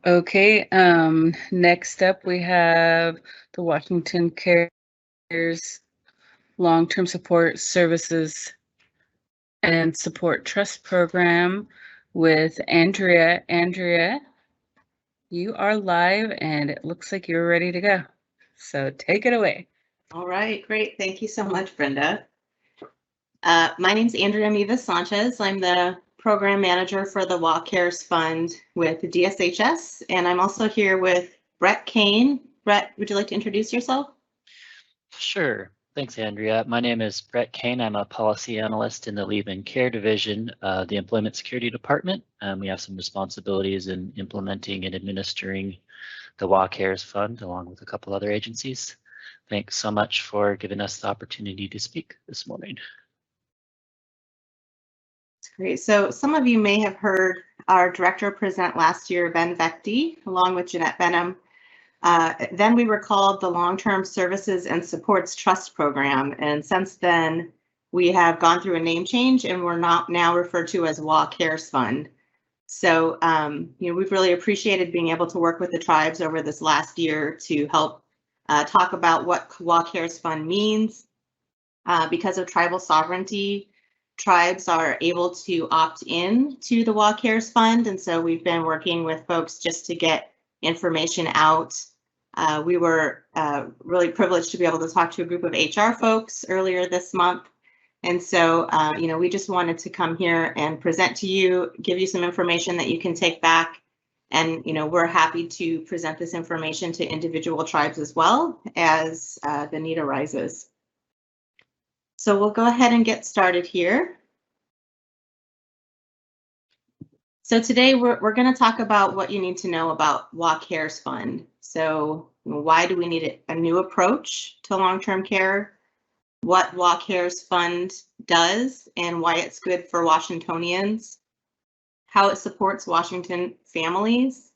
Okay, next up we have the Washington Cares Long-Term Support Services and Support Trust Program with Andrea. Andrea, you are live and it looks like you're ready to go. So take it away. All right, great. Thank you so much, Brenda. My name is Andrea Mivas Sanchez. I'm the program manager for the WA Cares Fund with the DSHS, and I'm also here with Brett Kane. Brett, would you like to introduce yourself? Sure. Thanks, Andrea. My name is Brett Kane. I'm a policy analyst in the Leave and Care Division of the Employment Security Department. We have some responsibilities in implementing and administering the WA Cares Fund along with a couple other agencies. Thanks so much for giving us the opportunity to speak this morning. That's great. So some of you may have heard our director present last year, Ben Vecti, along with Jeanette Benham. Then we were called the Long-Term Services and Supports Trust Program. And since then, we have gone through a name change and we're not now referred to as WA Cares Fund. So, we've really appreciated being able to work with the tribes over this last year to help talk about what WA Cares Fund means. Because of tribal sovereignty, tribes are able to opt in to the WA Cares Fund. And so we've been working with folks just to get information out. We were really privileged to be able to talk to a group of HR folks earlier this month. And so, we just wanted to come here and present to you, give you some information that you can take back. And, we're happy to present this information to individual tribes as well as the need arises. So we'll go ahead and get started here. So today we're going to talk about what you need to know about WA Cares Fund. So why do we need a new approach to long-term care? What WA Cares Fund does and why it's good for Washingtonians, how it supports Washington families.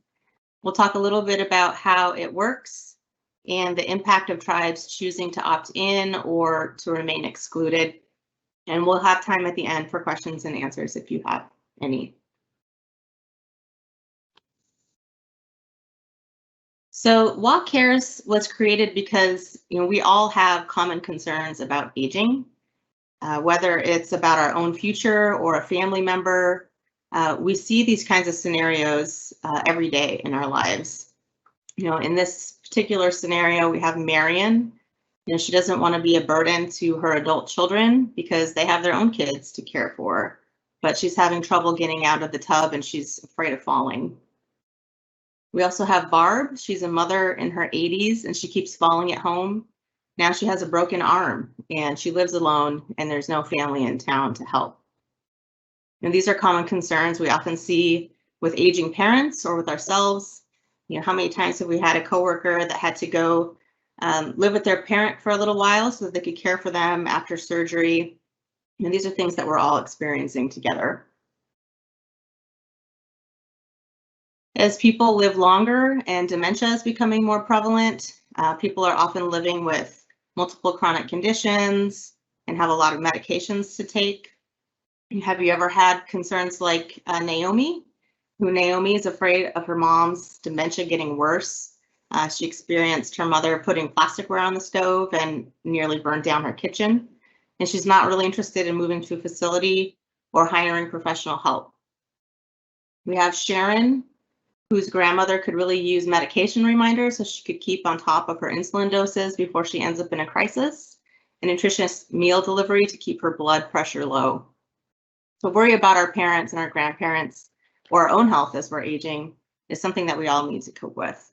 We'll talk a little bit about how it works and the impact of tribes choosing to opt in or to remain excluded. And we'll have time at the end for questions and answers if you have any. So WA Cares was created because we all have common concerns about aging, whether it's about our own future or a family member. We see these kinds of scenarios every day in our lives. In this particular scenario, we have Marion. She doesn't want to be a burden to her adult children because they have their own kids to care for, but she's having trouble getting out of the tub and she's afraid of falling. We also have Barb. She's a mother in her 80s and she keeps falling at home. Now she has a broken arm and she lives alone and there's no family in town to help. And these are common concerns we often see with aging parents or with ourselves. How many times have we had a coworker that had to go live with their parent for a little while so that they could care for them after surgery? And these are things that we're all experiencing together. As people live longer and dementia is becoming more prevalent, people are often living with multiple chronic conditions and have a lot of medications to take. Have you ever had concerns like Naomi? Naomi is afraid of her mom's dementia getting worse. She experienced her mother putting plasticware on the stove and nearly burned down her kitchen. And she's not really interested in moving to a facility or hiring professional help. We have Sharon, whose grandmother could really use medication reminders so she could keep on top of her insulin doses before she ends up in a crisis, and nutritious meal delivery to keep her blood pressure low. So worry about our parents and our grandparents or our own health as we're aging is something that we all need to cope with.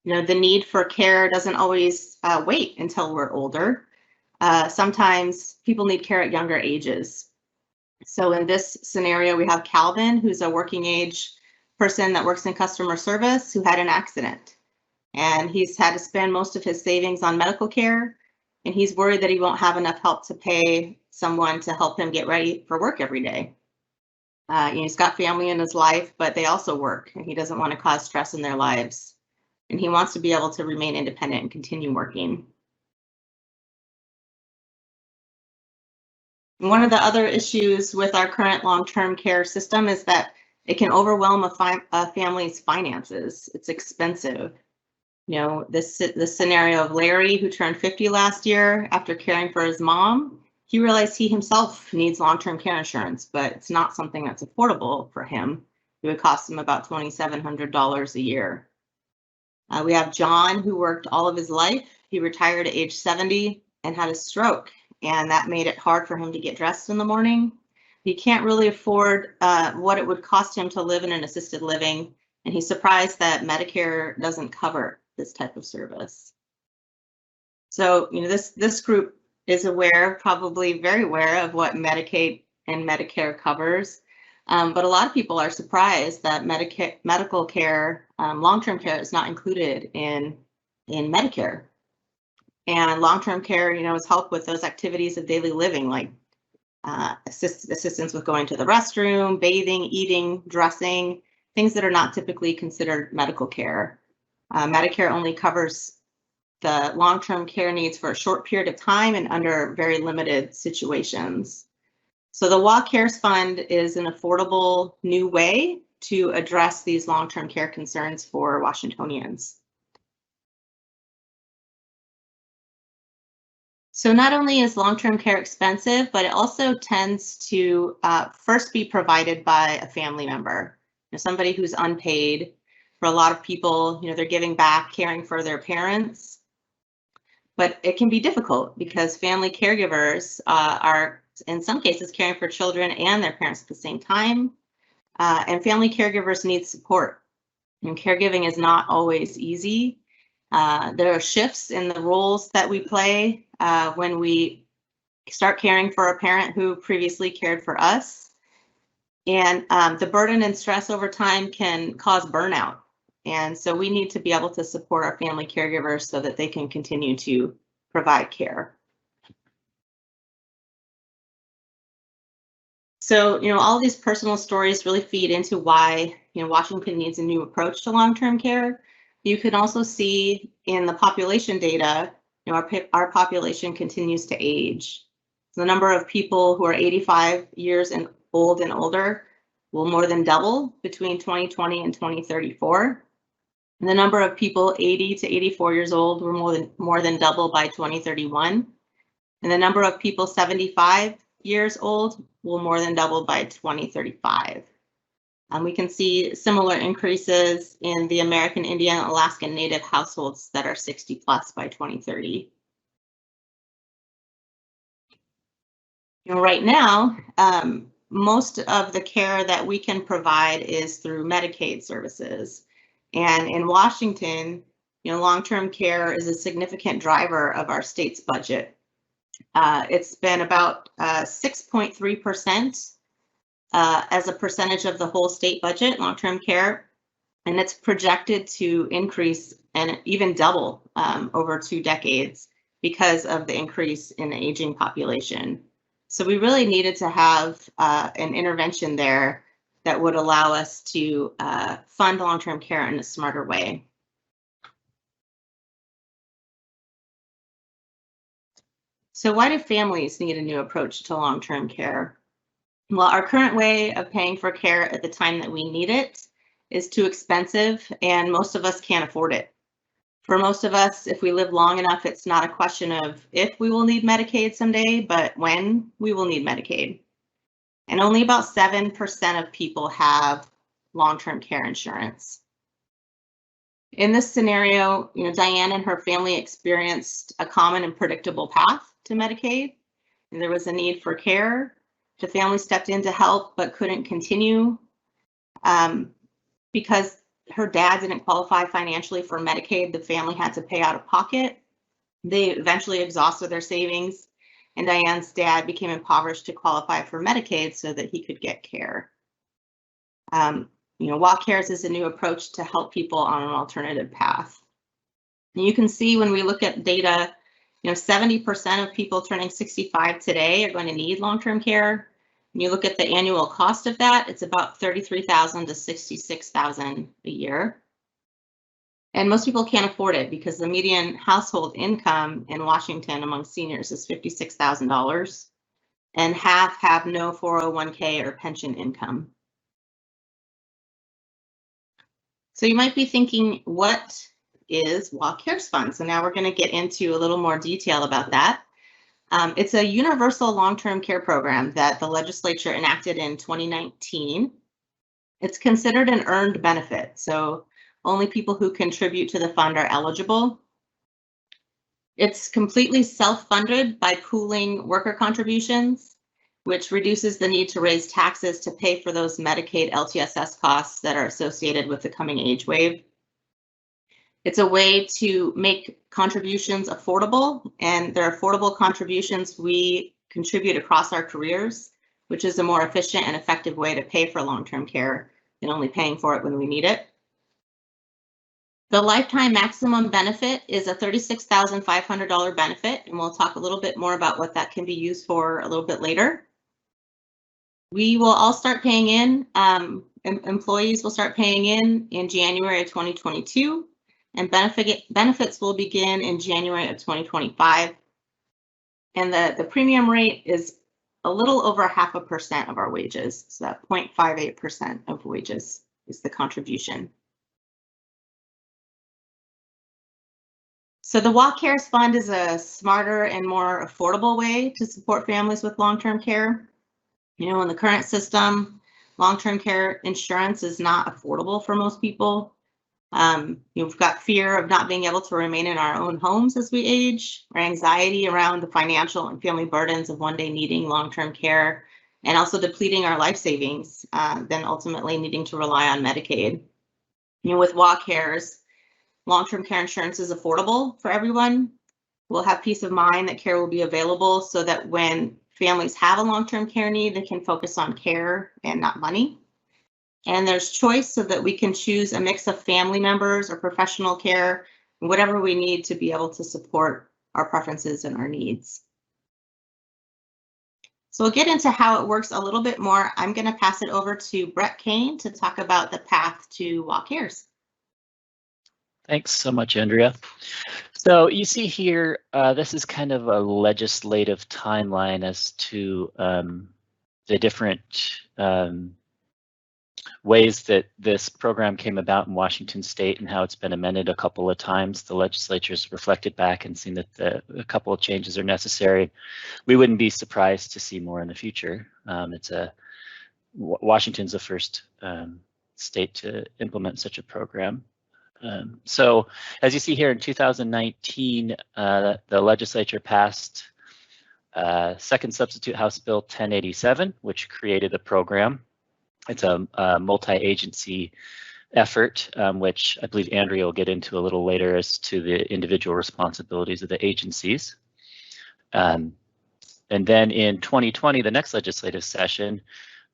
The need for care doesn't always wait until we're older. Sometimes people need care at younger ages. So in this scenario, we have Calvin, who's a working age person that works in customer service who had an accident. And he's had to spend most of his savings on medical care. And he's worried that he won't have enough help to pay someone to help him get ready for work every day. He's got family in his life, but they also work, and he doesn't want to cause stress in their lives. And he wants to be able to remain independent and continue working. One of the other issues with our current long-term care system is that it can overwhelm a family's finances. It's expensive. You know, this scenario of Larry, who turned 50 last year after caring for his mom, he realized he himself needs long-term care insurance, but it's not something that's affordable for him. It would cost him about $2,700 a year. We have John, who worked all of his life. He retired at age 70 and had a stroke, and that made it hard for him to get dressed in the morning. He can't really afford what it would cost him to live in an assisted living, and he's surprised that Medicare doesn't cover this type of service. So, you know, this group is aware, probably very aware of what Medicaid and Medicare covers. But a lot of people are surprised that medical care, long-term care is not included in Medicare. And long-term care, you know, is help with those activities of daily living, like assistance with going to the restroom, bathing, eating, dressing, things that are not typically considered medical care. Medicare only covers the long-term care needs for a short period of time and under very limited situations. So the WA Cares Fund is an affordable new way to address these long-term care concerns for Washingtonians. So not only is long-term care expensive, but it also tends to first be provided by a family member, you know, somebody who's unpaid. For a lot of people, you know, they're giving back, caring for their parents. But it can be difficult because family caregivers are, in some cases, caring for children and their parents at the same time. And family caregivers need support. And caregiving is not always easy. There are shifts in the roles that we play when we start caring for a parent who previously cared for us. And the burden and stress over time can cause burnout. And so we need to be able to support our family caregivers so that they can continue to provide care. So, you know, all these personal stories really feed into why, you know, Washington needs a new approach to long-term care. You can also see in the population data, you know, our population continues to age. So the number of people who are 85 years and old and older will more than double between 2020 and 2034. And the number of people 80 to 84 years old will more than double by 2031. And the number of people 75 years old will more than double by 2035. We can see similar increases in the American Indian and Alaskan Native households that are 60 plus by 2030. You know, right now, most of the care that we can provide is through Medicaid services. And in Washington, you know, long-term care is a significant driver of our state's budget. It's been about 6.3% as a percentage of the whole state budget, long-term care, and it's projected to increase and even double over 2 decades because of the increase in the aging population. So we really needed to have an intervention there that would allow us to fund long-term care in a smarter way. So why do families need a new approach to long-term care? Well, our current way of paying for care at the time that we need it is too expensive, and most of us can't afford it. For most of us, if we live long enough, it's not a question of if we will need Medicaid someday, but when we will need Medicaid. And only about 7% of people have long-term care insurance. In this scenario, you know, Diane and her family experienced a common and predictable path to Medicaid. And there was a need for care. The family stepped in to help, but couldn't continue because her dad didn't qualify financially for Medicaid. The family had to pay out of pocket. They eventually exhausted their savings, and Diane's dad became impoverished to qualify for Medicaid so that he could get care. You know, WA Cares is a new approach to help people on an alternative path. And you can see when we look at data, you know, 70% of people turning 65 today are going to need long-term care. When you look at the annual cost of that, it's about $33,000 to $66,000 a year. And most people can't afford it because the median household income in Washington among seniors is $56,000. and half have no 401k or pension income. So you might be thinking, what is WA Cares Fund? So now we're going to get into a little more detail about that. It's a universal long-term care program that the legislature enacted in 2019. It's considered an earned benefit, so only people who contribute to the fund are eligible. It's completely self-funded by pooling worker contributions, which reduces the need to raise taxes to pay for those Medicaid LTSS costs that are associated with the coming age wave. It's a way to make contributions affordable, and they're affordable contributions we contribute across our careers, which is a more efficient and effective way to pay for long-term care than only paying for it when we need it. The lifetime maximum benefit is a $36,500 benefit, and we'll talk a little bit more about what that can be used for a little bit later. We will all start paying in, employees will start paying in January of 2022, and benefits will begin in January of 2025. And the premium rate is a little over 0.5% of our wages, so that 0.58% of wages is the contribution. So the WA Cares Fund is a smarter and more affordable way to support families with long-term care. You know, in the current system, long-term care insurance is not affordable for most people. You've got fear of not being able to remain in our own homes as we age, or anxiety around the financial and family burdens of one day needing long-term care, and also depleting our life savings, then ultimately needing to rely on Medicaid. You know, with WA Cares, long-term care insurance is affordable for everyone. We'll have peace of mind that care will be available so that when families have a long-term care need, they can focus on care and not money. And there's choice so that we can choose a mix of family members or professional care, whatever we need to be able to support our preferences and our needs. So we'll get into how it works a little bit more. I'm going to pass it over to Brett Kane to talk about the path to WA Cares. Thanks so much, Andrea. So you see here, this is kind of a legislative timeline as to the different ways that this program came about in Washington State and how it's been amended a couple of times. The legislature's reflected back and seen that a couple of changes are necessary. We wouldn't be surprised to see more in the future. Washington's the first state to implement such a program. So as you see here in 2019, the legislature passed Second Substitute House Bill 1087, which created the program. It's a multi-agency effort, which I believe Andrea will get into a little later as to the individual responsibilities of the agencies. And then in 2020, the next legislative session,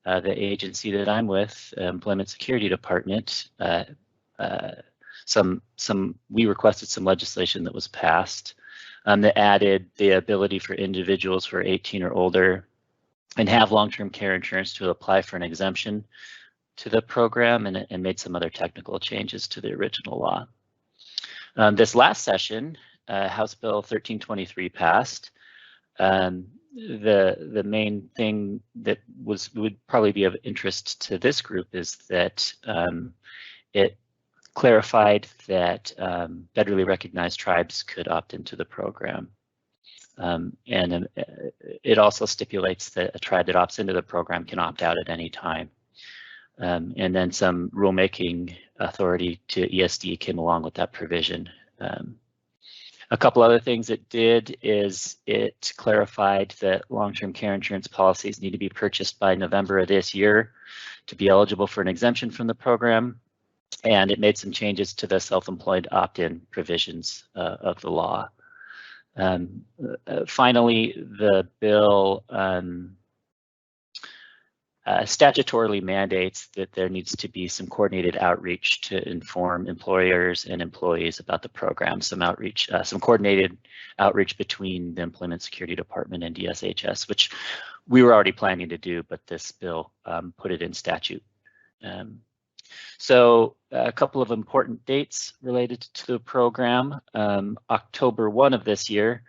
the agency that I'm with, Employment Security Department, we requested some legislation that was passed that added the ability for individuals who are 18 or older and have long-term care insurance to apply for an exemption to the program, and made some other technical changes to the original law. This last session, House Bill 1323 passed. The main thing that would probably be of interest to this group is that it clarified that federally recognized tribes could opt into the program. And it also stipulates that a tribe that opts into the program can opt out at any time. And then some rulemaking authority to ESD came along with that provision. A couple other things it did is it clarified that long-term care insurance policies need to be purchased by November of this year to be eligible for an exemption from the program. And it made some changes to the self-employed opt-in provisions of the law. Finally, the bill statutorily mandates that there needs to be some coordinated outreach to inform employers and employees about the program, some coordinated outreach between the Employment Security Department and DSHS, which we were already planning to do, but this bill put it in statute. So a couple of important dates related to the program. October 1 of this year,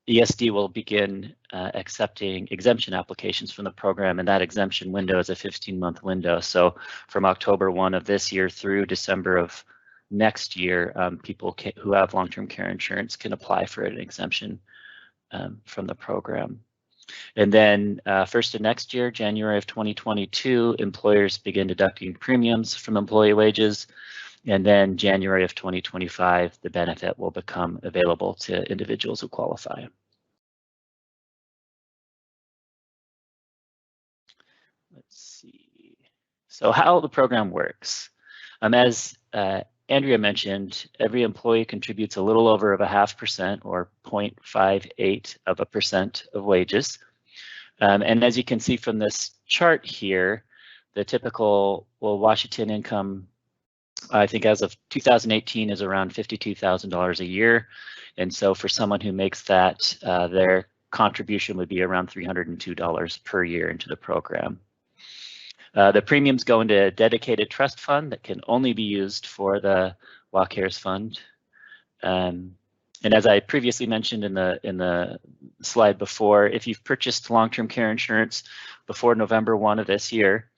ESD will begin accepting exemption applications from the program, and that exemption window is a 15-month window. So from October 1 of this year through December of next year, people who have long-term care insurance can apply for an exemption from the program. And then first of next year, January of 2022, employers begin deducting premiums from employee wages. And then January of 2025, the benefit will become available to individuals who qualify. Let's see. So how the program works. As Andrea mentioned, every employee contributes a little over 0.5% or 0.58% of wages. And as you can see from this chart here, the typical Washington income, I think as of 2018, is around $52,000 a year. And so for someone who makes that, their contribution would be around $302 per year into the program. The premiums go into a dedicated trust fund that can only be used for the WACARES fund. And as I previously mentioned in the slide before, if you've purchased long-term care insurance before November 1 of this year,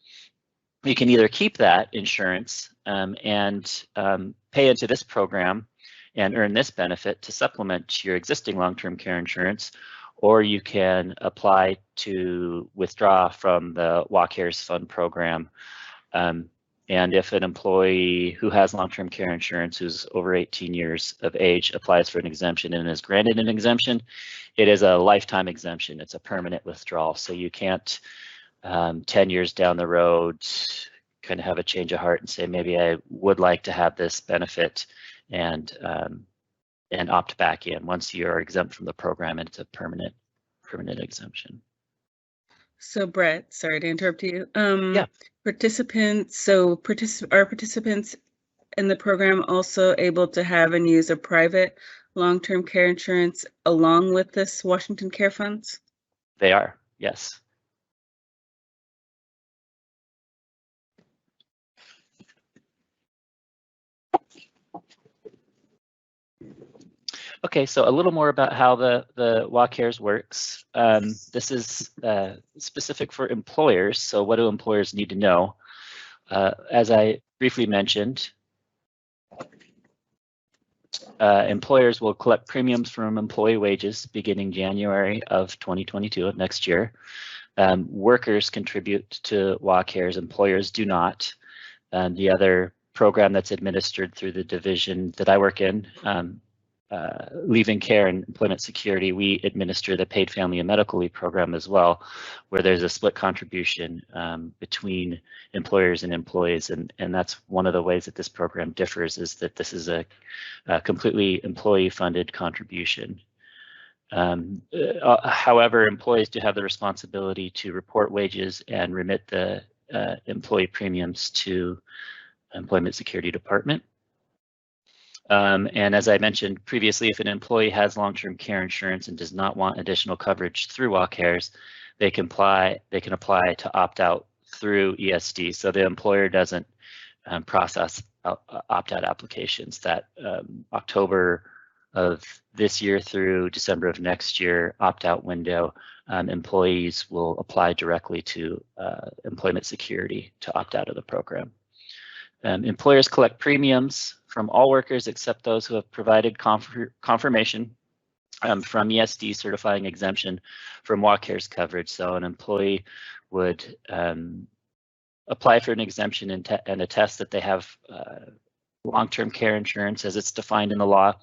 you can either keep that insurance and pay into this program and earn this benefit to supplement your existing long-term care insurance, or you can apply to withdraw from the WACARES fund program. And if an employee who has long-term care insurance who's over 18 years of age applies for an exemption and is granted an exemption, it is a lifetime exemption. It's a permanent withdrawal. So you can't 10 years down the road kind of have a change of heart and say, maybe I would like to have this benefit and opt back in. Once you're exempt from the program, it's a permanent exemption. So Brett, sorry to interrupt you. Yeah. Participants, are participants in the program also able to have and use a private long-term care insurance along with this Washington Care Funds? They are, yes. Okay, so a little more about how the WACARES works. This is specific for employers, so what do employers need to know? As I briefly mentioned, employers will collect premiums from employee wages beginning January of 2022 of next year. Workers contribute to WACARES, employers do not. The other program that's administered through the division that I work in, Leave-In Care and Employment Security, we administer the Paid Family and Medical Leave program as well, where there's a split contribution between employers and employees, and that's one of the ways that this program differs, is that this is a completely employee-funded contribution. However, employees do have the responsibility to report wages and remit the employee premiums to Employment Security Department. And as I mentioned previously, if an employee has long-term care insurance and does not want additional coverage through WACARES, they can apply to opt out through ESD. So the employer doesn't process opt-out applications. That October of this year through December of next year opt-out window, employees will apply directly to Employment Security to opt out of the program. Employers collect premiums from all workers except those who have provided confirmation from ESD certifying exemption from WACARES coverage. So an employee would apply for an exemption and attest that they have long-term care insurance as it's defined in the law,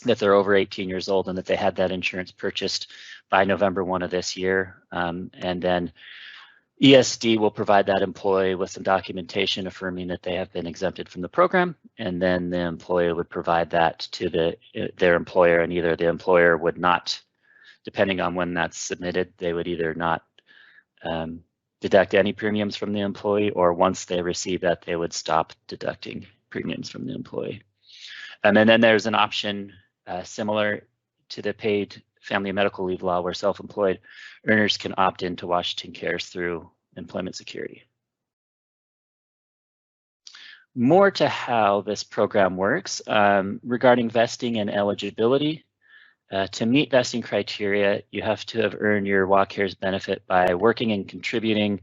that they're over 18 years old and that they had that insurance purchased by November 1 of this year. And then ESD will provide that employee with some documentation affirming that they have been exempted from the program, and then the employee would provide that to their employer, and either the employer would not, depending on when that's submitted, they would either not deduct any premiums from the employee, or once they receive that, they would stop deducting premiums from the employee. And then there's an option similar to the Paid Family and Medical Leave law, where self-employed earners can opt into Washington Cares through Employment Security. More to how this program works regarding vesting and eligibility. To meet vesting criteria, you have to have earned your WACARES benefit by working and contributing.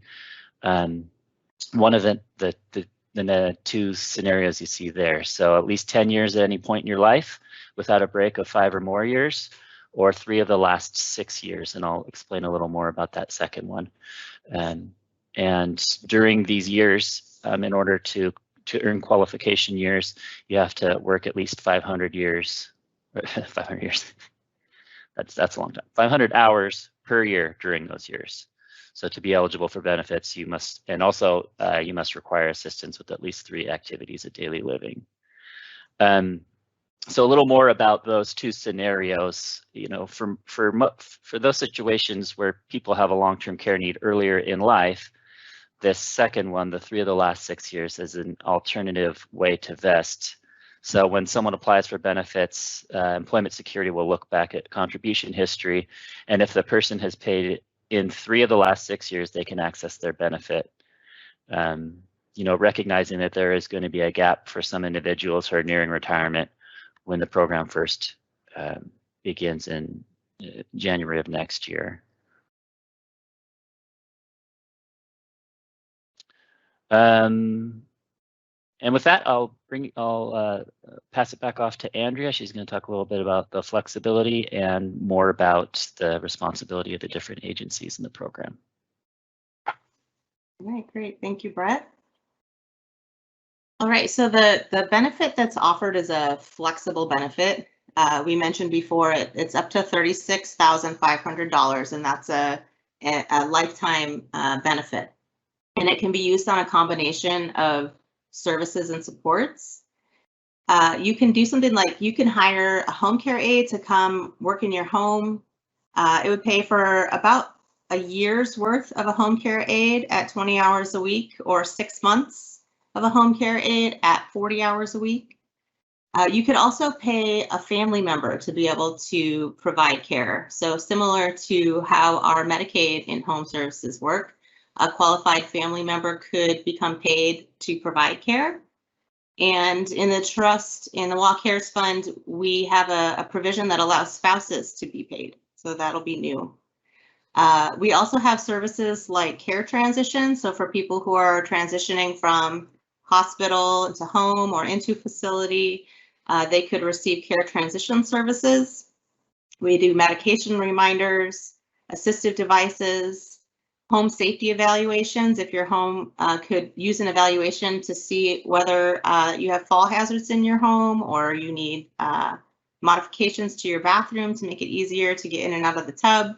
One of the two scenarios you see there. So at least 10 years at any point in your life without a break of 5 or more years, or 3 of the last 6 years. And I'll explain a little more about that second one. And during these years, in order to earn qualification years, you have to work at least 500 years, 500 years. That's a long time. 500 hours per year during those years. So to be eligible for benefits, you must, and also you must require assistance with at least 3 activities of daily living. So a little more about those two scenarios. You know, for those situations where people have a long-term care need earlier in life, this second one, the 3 of the last 6 years, is an alternative way to vest. So when someone applies for benefits, Employment Security will look back at contribution history, and if the person has paid in 3 of the last 6 years, they can access their benefit. You know, recognizing that there is going to be a gap for some individuals who are nearing retirement when the program first begins in January of next year. And with that, I'll pass it back off to Andrea. She's going to talk a little bit about the flexibility and more about the responsibility of the different agencies in the program. All right, great. Thank you, Brett. All right, so the benefit that's offered is a flexible benefit. We mentioned before it's up to $36,500, and that's a lifetime benefit. And it can be used on a combination of services and supports. You can do something like you can hire a home care aide to come work in your home. It would pay for about a year's worth of a home care aide at 20 hours a week, or 6 months of a home care aide at 40 hours a week. You could also pay a family member to be able to provide care. So similar to how our Medicaid in-home services work, a qualified family member could become paid to provide care. And in the trust, in the WACARES fund, we have a provision that allows spouses to be paid. So that'll be new. We also have services like care transition. So for people who are transitioning from hospital to home or into facility, they could receive care transition services. We do medication reminders, assistive devices, home safety evaluations. If your home could use an evaluation to see whether you have fall hazards in your home, or you need modifications to your bathroom to make it easier to get in and out of the tub.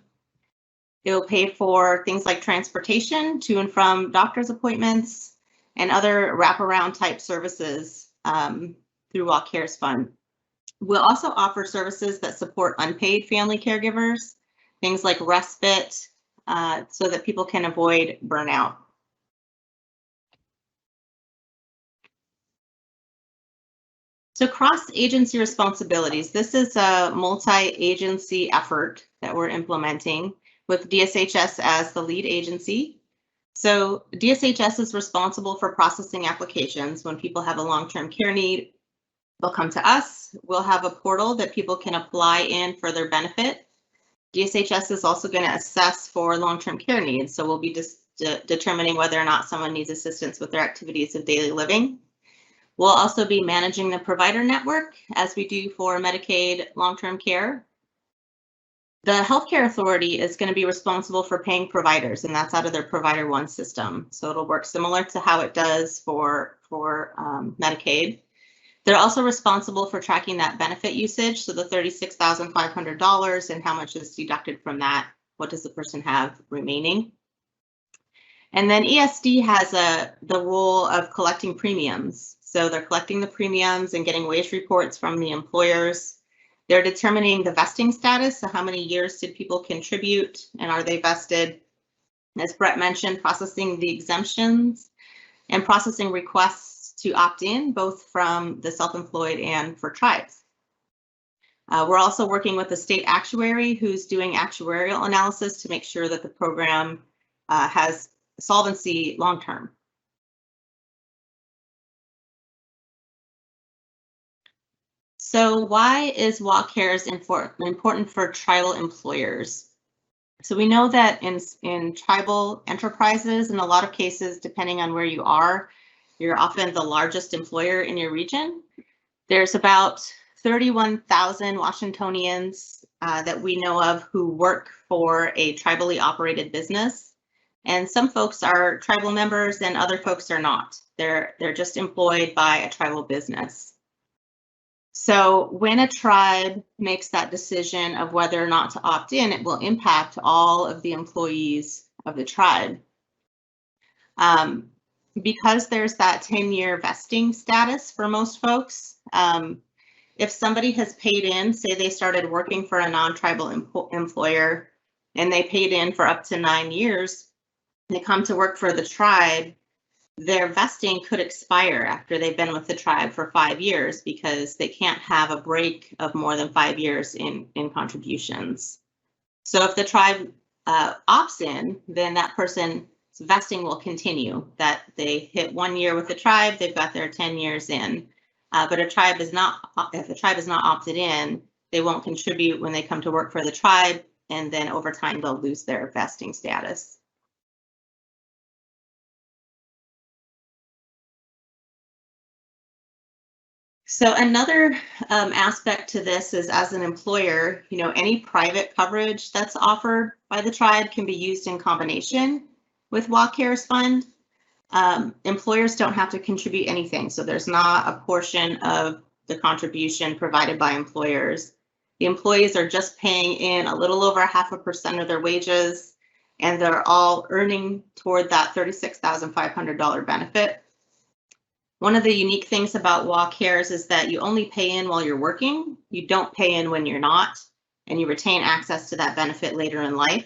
It'll pay for things like transportation to and from doctor's appointments and other wraparound type services through WACARES Fund. We'll also offer services that support unpaid family caregivers, things like respite, so that people can avoid burnout. So cross-agency responsibilities. This is a multi-agency effort that we're implementing with DSHS as the lead agency. So DSHS is responsible for processing applications. When people have a long-term care need, they'll come to us. We'll have a portal that people can apply in for their benefit. DSHS is also going to assess for long-term care needs. So we'll be just determining whether or not someone needs assistance with their activities of daily living. We'll also be managing the provider network as we do for Medicaid long-term care. The healthcare authority is going to be responsible for paying providers, and that's out of their Provider One system. So it'll work similar to how it does for Medicaid. They're also responsible for tracking that benefit usage, so the $36,500 and how much is deducted from that. What does the person have remaining? And then ESD has the role of collecting premiums. So they're collecting the premiums and getting wage reports from the employers. They're determining the vesting status, so how many years did people contribute and are they vested? As Brett mentioned, processing the exemptions and processing requests to opt in, both from the self-employed and for tribes. We're also working with the state actuary who's doing actuarial analysis to make sure that the program has solvency long-term. So why is WA Cares important for tribal employers? So we know that in tribal enterprises, in a lot of cases, depending on where you are, you're often the largest employer in your region. There's about 31,000 Washingtonians that we know of who work for a tribally operated business. And some folks are tribal members and other folks are not. They're just employed by a tribal business. So when a tribe makes that decision of whether or not to opt in, it will impact all of the employees of the tribe. Because there's that 10-year vesting status for most folks, if somebody has paid in, say they started working for a non-tribal employer and they paid in for up to 9 years, they come to work for the tribe, their vesting could expire after they've been with the tribe for 5 years because they can't have a break of more than 5 years in contributions. So if the tribe opts in, then that person's vesting will continue, that they hit 1 year with the tribe, they've got their 10 years in. But if the tribe is not opted in, they won't contribute when they come to work for the tribe, and then over time they'll lose their vesting status. So another aspect to this is, as an employer, any private coverage that's offered by the tribe can be used in combination with WA Cares Fund. Employers don't have to contribute anything, so there's not a portion of the contribution provided by employers. The employees are just paying in a little over 0.5% of their wages, and they're all earning toward that $36,500 benefit. One of the unique things about WA Cares is that you only pay in while you're working. You don't pay in when you're not, and you retain access to that benefit later in life.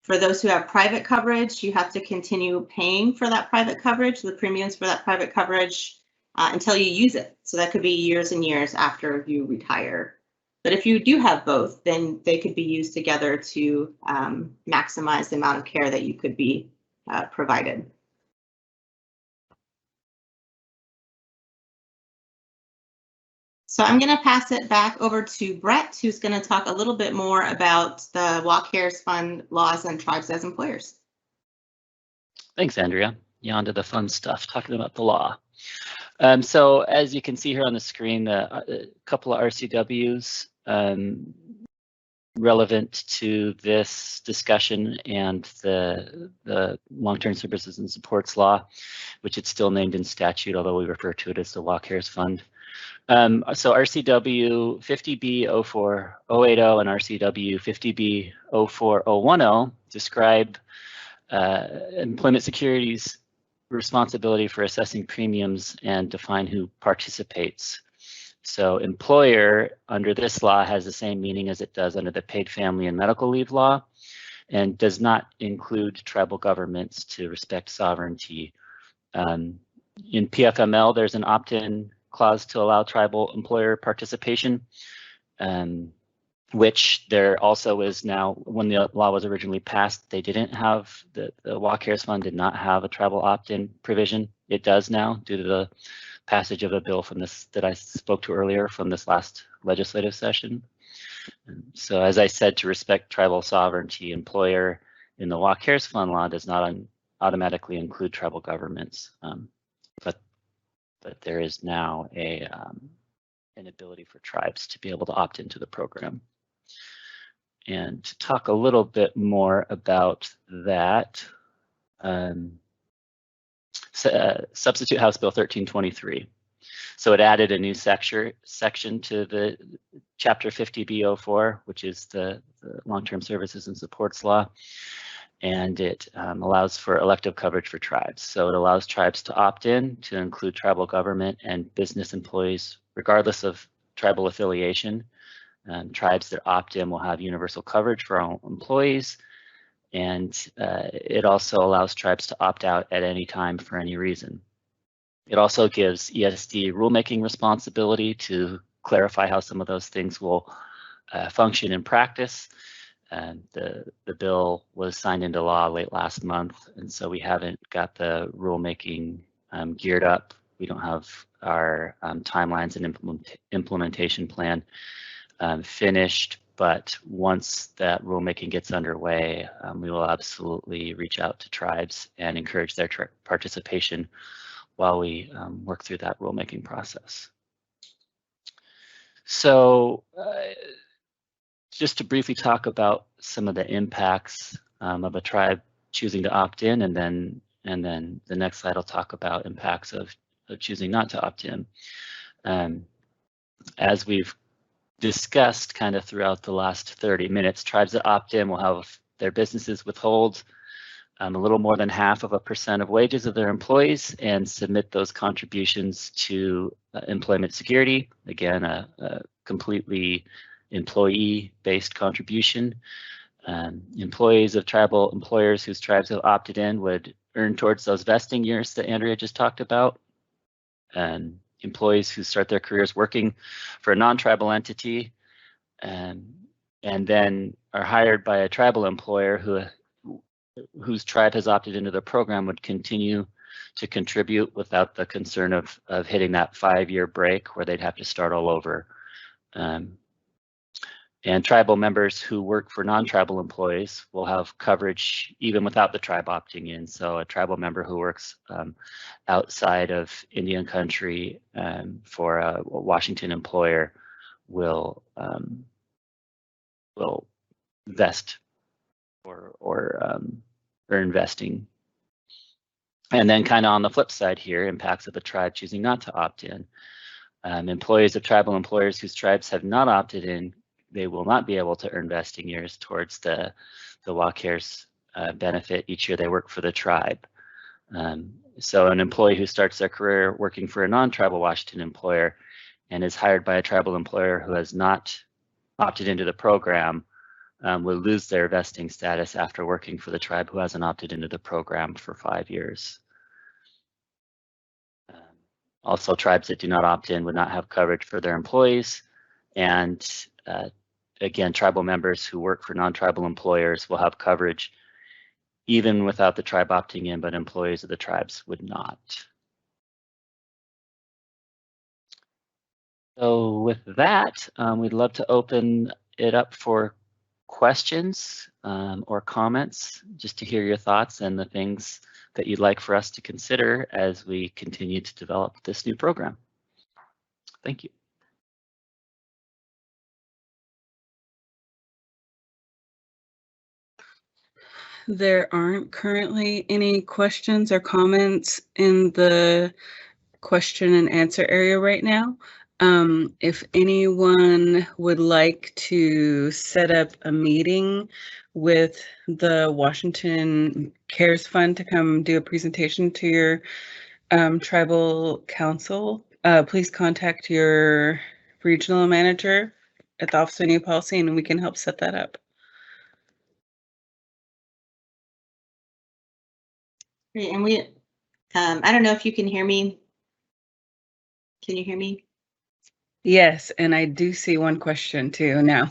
For those who have private coverage, you have to continue paying for that private coverage, the premiums for that private coverage, until you use it. So that could be years and years after you retire. But if you do have both, then they could be used together to maximize the amount of care that you could be provided. So I'm going to pass it back over to Brett, who's going to talk a little bit more about the WA Cares Fund laws and tribes as employers. Thanks, Andrea. Yeah, on to the fun stuff, talking about the law. So as you can see here on the screen, a couple of RCWs relevant to this discussion and the long-term services and supports law, which it's still named in statute, although we refer to it as the WA Cares Fund. So RCW 50B04080 and RCW 50B04010 describe employment security's responsibility for assessing premiums and define who participates. So employer under this law has the same meaning as it does under the paid family and medical leave law, and does not include tribal governments to respect sovereignty. In PFML, there's an opt-in clause to allow tribal employer participation, which there also is now. When the law was originally passed, they didn't have, the WA Cares Fund did not have a tribal opt-in provision. It does now due to the passage of a bill from this that I spoke to earlier from this last legislative session. So as I said, to respect tribal sovereignty, employer in the WA Cares Fund law does not automatically include tribal governments, but there is now an ability for tribes to be able to opt into the program. And to talk a little bit more about that, Substitute House Bill 1323. So it added a new section to the Chapter 50B04, which is the long-term services and supports law. And it allows for elective coverage for tribes. So it allows tribes to opt in to include tribal government and business employees, regardless of tribal affiliation. Tribes that opt in will have universal coverage for all employees. And it also allows tribes to opt out at any time for any reason. It also gives ESD rulemaking responsibility to clarify how some of those things will function in practice. And the bill was signed into law late last month, and so we haven't got the rulemaking geared up. We don't have our timelines and implementation plan finished. But once that rulemaking gets underway, we will absolutely reach out to tribes and encourage their participation while we work through that rulemaking process. So just to briefly talk about some of the impacts of a tribe choosing to opt in, and then the next slide will talk about impacts of choosing not to opt in. As we've discussed kind of throughout the last 30 minutes, tribes that opt in will have their businesses withhold a little more than 0.5% of wages of their employees and submit those contributions to employment security. Again, a completely employee-based contribution. Employees of tribal employers whose tribes have opted in would earn towards those vesting years that Andrea just talked about. Employees who start their careers working for a non-tribal entity and then are hired by a tribal employer whose tribe has opted into the program would continue to contribute without the concern of hitting that 5-year break where they'd have to start all over. And tribal members who work for non-tribal employees will have coverage even without the tribe opting in. So a tribal member who works outside of Indian country for a Washington employer will vest or earn vesting. And then kind of on the flip side here, impacts of a tribe choosing not to opt in. Employees of tribal employers whose tribes have not opted in, they will not be able to earn vesting years towards the WACARES benefit each year they work for the tribe. So an employee who starts their career working for a non-tribal Washington employer and is hired by a tribal employer who has not opted into the program will lose their vesting status after working for the tribe who hasn't opted into the program for 5 years. Also, tribes that do not opt in would not have coverage for their employees, and again, tribal members who work for non-tribal employers will have coverage even without the tribe opting in, but employees of the tribes would not. So with that, we'd love to open it up for questions or comments, just to hear your thoughts and the things that you'd like for us to consider as we continue to develop this new program. Thank you. There aren't currently any questions or comments in the question and answer area right now. If anyone would like to set up a meeting with the Washington Cares Fund to come do a presentation to your tribal council, please contact your regional manager at the Office of New Policy and we can help set that up. Great, and we, I don't know if you can hear me. Can you hear me? Yes, and I do see one question too now,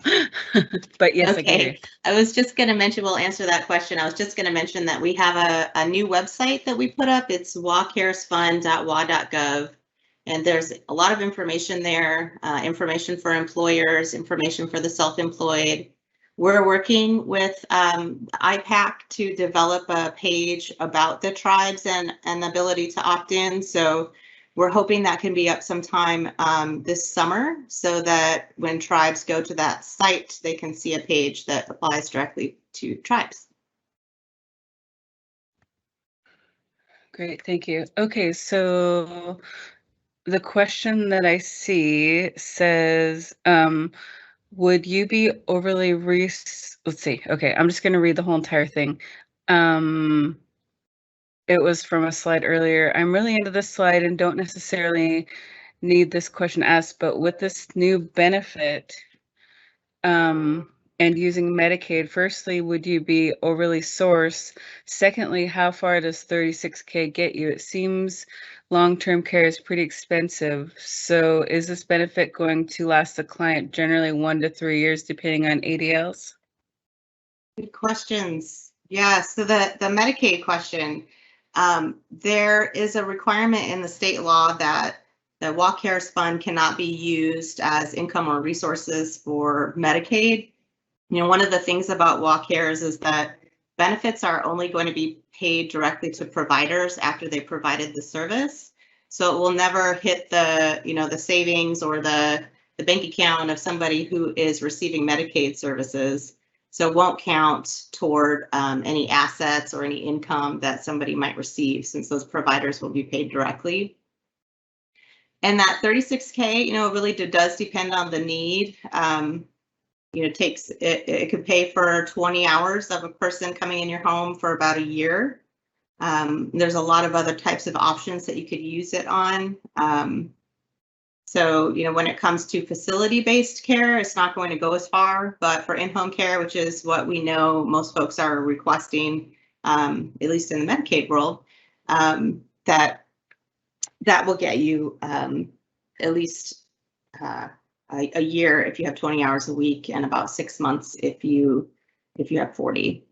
but yes, okay. I can hear you. I was just going to mention, we'll answer that question. I was just going to mention that we have a new website that we put up. It's wacaresfund.wa.gov, and there's a lot of information there, information for employers, information for the self-employed. We're working with IPAC to develop a page about the tribes and the ability to opt in. So we're hoping that can be up sometime this summer so that when tribes go to that site, they can see a page that applies directly to tribes. Great, thank you. Okay, so the question that I see says, would you be overly let's see. Okay, I'm just going to read the whole entire thing. It was from a slide earlier. I'm really into this slide and don't necessarily need this question asked, but with this new benefit and using Medicaid, firstly, would you be overly sourced? Secondly, how far does 36K get you? It seems long-term care is pretty expensive. So is this benefit going to last the client generally 1 to 3 years, depending on ADLs? Good questions. Yeah, so the Medicaid question, there is a requirement in the state law that the Walk Cares Fund cannot be used as income or resources for Medicaid. You know, one of the things about Walk Cares is that benefits are only going to be paid directly to providers after they provided the service. So it will never hit the, you know, the savings or the bank account of somebody who is receiving Medicaid services. So it won't count toward any assets or any income that somebody might receive, since those providers will be paid directly. And that 36K, you know, really does depend on the need. You know, it could pay for 20 hours of a person coming in your home for about a year. There's a lot of other types of options that you could use it on. So, you know, when it comes to facility-based care, it's not going to go as far, but for in-home care, which is what we know most folks are requesting, at least in the Medicaid world, that will get you at least a year if you have 20 hours a week, and about 6 months if you have 40.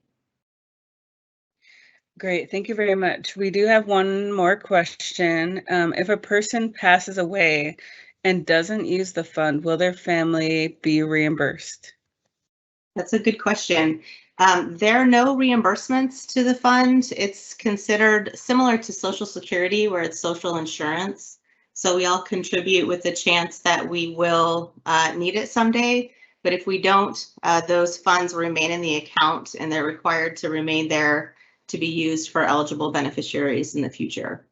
Great, thank you very much. We do have one more question. If a person passes away and doesn't use the fund, will their family be reimbursed? That's a good question. There are no reimbursements to the fund. It's considered similar to Social Security, where it's social insurance. So we all contribute with the chance that we will need it someday. But if we don't, those funds remain in the account, and they're required to remain there to be used for eligible beneficiaries in the future.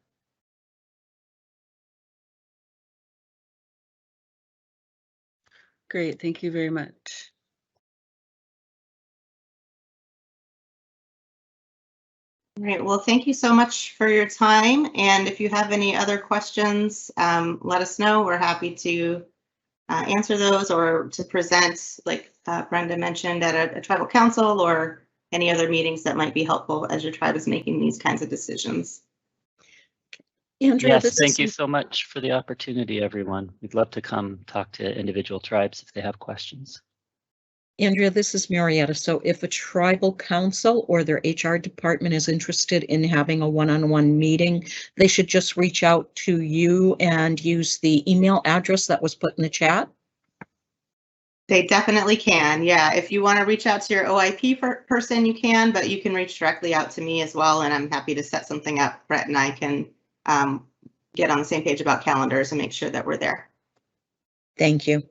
Great, thank you very much. All right, well, thank you so much for your time. And if you have any other questions, let us know. We're happy to answer those, or to present, like Brenda mentioned, at a tribal council or any other meetings that might be helpful as your tribe is making these kinds of decisions. Andrea, Yes, thank you so much for the opportunity, everyone. We'd love to come talk to individual tribes if they have questions. Andrea, this is Marietta. So if a tribal council or their HR department is interested in having a one-on-one meeting, they should just reach out to you and use the email address that was put in the chat? They definitely can. Yeah, if you want to reach out to your OIP person, you can, but you can reach directly out to me as well, and I'm happy to set something up. Brett and I can get on the same page about calendars and make sure that we're there. Thank you.